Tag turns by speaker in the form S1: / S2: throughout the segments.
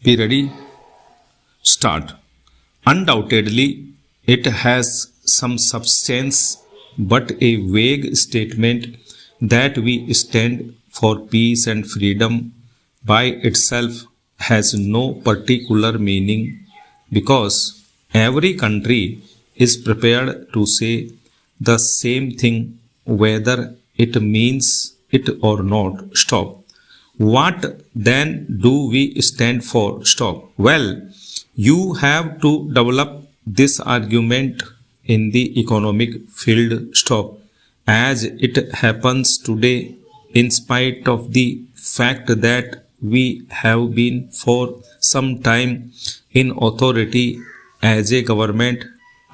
S1: Be ready? Start. Undoubtedly, it has some substance, but a vague statement that we stand for peace and freedom by itself has no particular meaning because every country is prepared to say the same thing whether it means it or not. Stop. What then do we stand for? Stop. Well, you have to develop this argument in the economic field. Stop. As it happens today, in spite of the fact that we have been for some time in authority as a government,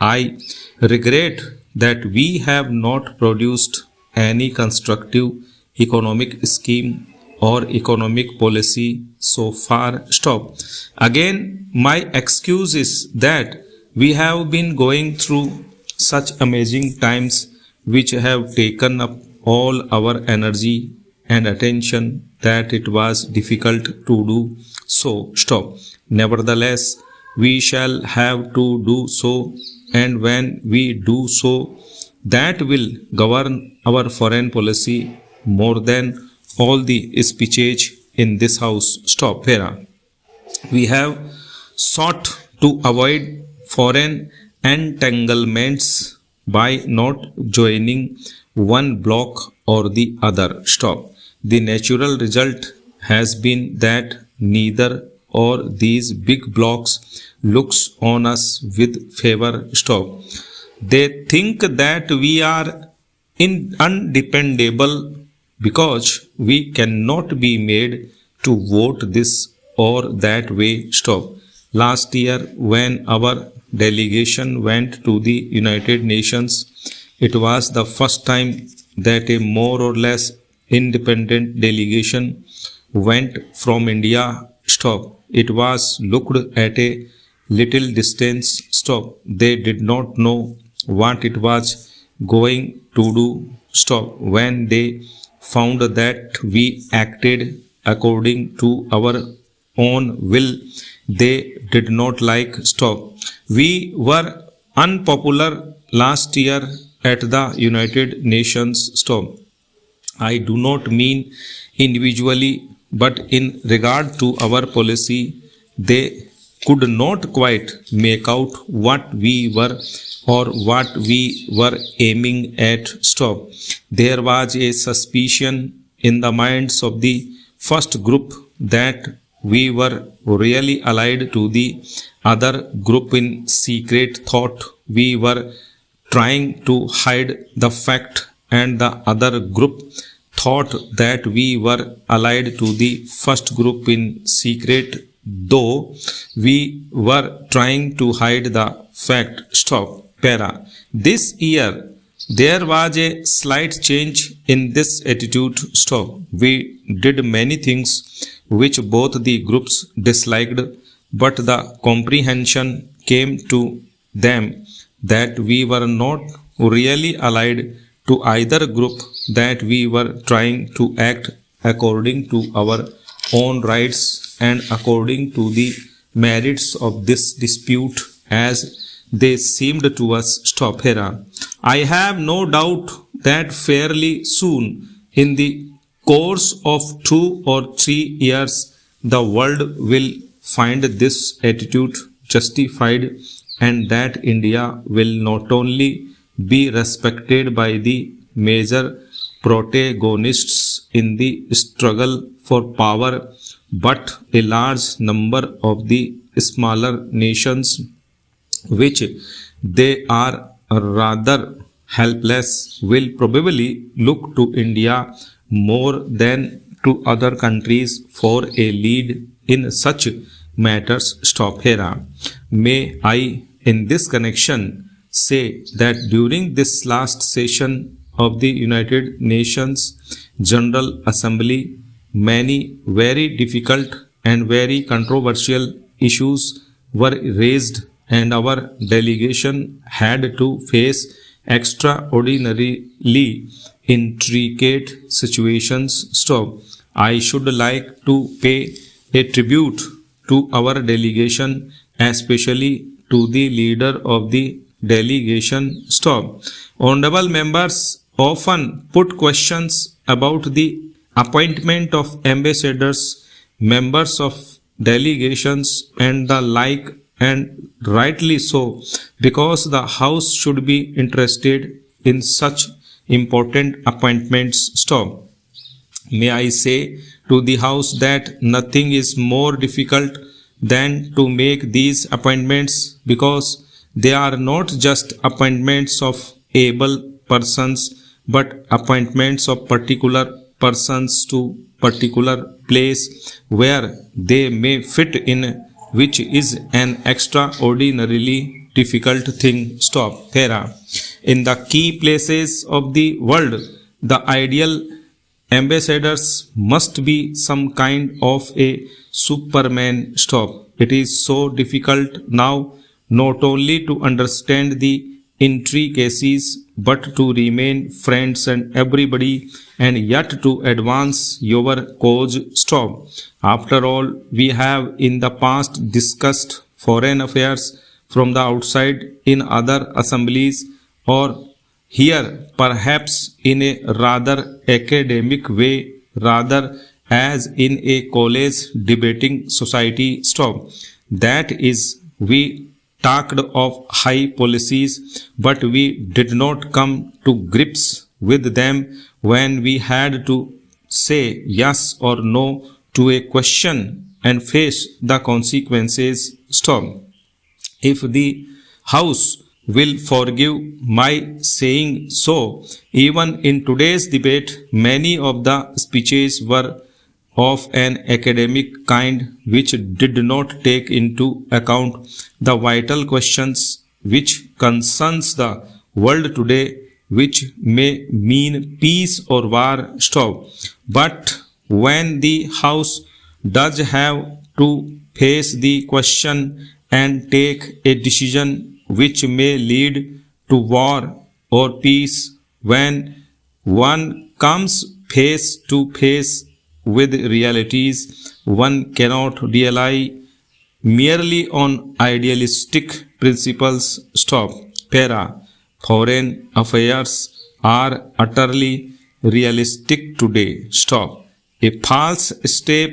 S1: I regret that we have not produced any constructive economic scheme or economic policy so far. Stop. Again, my excuse is that we have been going through such amazing times which have taken up all our energy and attention that it was difficult to do so. Stop. Nevertheless, we shall have to do so, and when we do so, that will govern our foreign policy more than all the speeches in this house. Stop. Here. We have sought to avoid foreign entanglements by not joining one bloc or the other. Stop. The natural result has been that neither or these big blocs looks on us with favor. Stop. They think that we are undependable because we cannot be made to vote this or that way. Stop. Last year, when our delegation went to the United Nations, it was the first time that a more or less independent delegation went from India. Stop. It was looked at a little distance. Stop. They did not know what it was going to do. Stop. When they found that we acted according to our own will, they did not like. Stop. We were unpopular last year at the United Nations. Stop. I do not mean individually, but in regard to our policy, they could not quite make out what we were or what we were aiming at. Stop. There was a suspicion in the minds of the first group that we were really allied to the other group in secret thought we were trying to hide the fact, and the other group thought that we were allied to the first group in secret, though we were trying to hide the fact. Stop. Para. This year, there was a slight change in this attitude. Stop. We did many things which both the groups disliked, but the comprehension came to them that we were not really allied to either group, that we were trying to act according to our own rights and according to the merits of this dispute as they seemed to us. Stop. Here. I have no doubt that fairly soon, in the course of 2 or 3 years, the world will find this attitude justified, and that India will not only be respected by the major protagonists in the struggle for power, but a large number of the smaller nations, which they are rather helpless, will probably look to India more than to other countries for a lead in such matters. Stop. Here. May I, in this connection, say that during this last session of the United Nations General Assembly, many very difficult and very controversial issues were raised, and our delegation had to face extraordinarily intricate situations. Stop. I should like to pay a tribute to our delegation, especially to the leader of the delegation. Stop. Honorable members often put questions about the appointment of ambassadors, members of delegations, and the like, and rightly so, because the House should be interested in such important appointments. Stop. May I say to the House that nothing is more difficult than to make these appointments, because they are not just appointments of able persons, but appointments of particular persons to particular place where they may fit in, which is an extraordinarily difficult thing. Stop. Para. In the key places of the world, the ideal ambassadors must be some kind of a superman. Stop. It is so difficult now not only to understand the intricacies, but to remain friends and everybody, and yet to advance your cause. Stop. After all, we have in the past discussed foreign affairs from the outside in other assemblies, or here perhaps in a rather academic way, rather as in a college debating society. Stop. That is, we talked of high policies, but we did not come to grips with them when we had to say yes or no to a question and face the consequences. Stop. If the House will forgive my saying so, even in today's debate, many of the speeches were of an academic kind which did not take into account the vital questions which concerns the world today, which may mean peace or war. Stop. But when the House does have to face the question and take a decision which may lead to war or peace, when one comes face to face with realities, one cannot rely merely on idealistic principles. Stop. Para. Foreign affairs are utterly realistic today. Stop. A false step,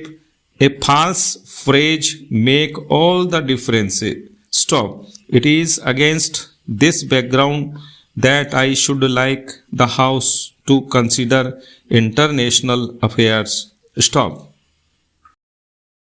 S1: a false phrase make all the difference. Stop. It is against this background that I should like the House to consider international affairs. Stop.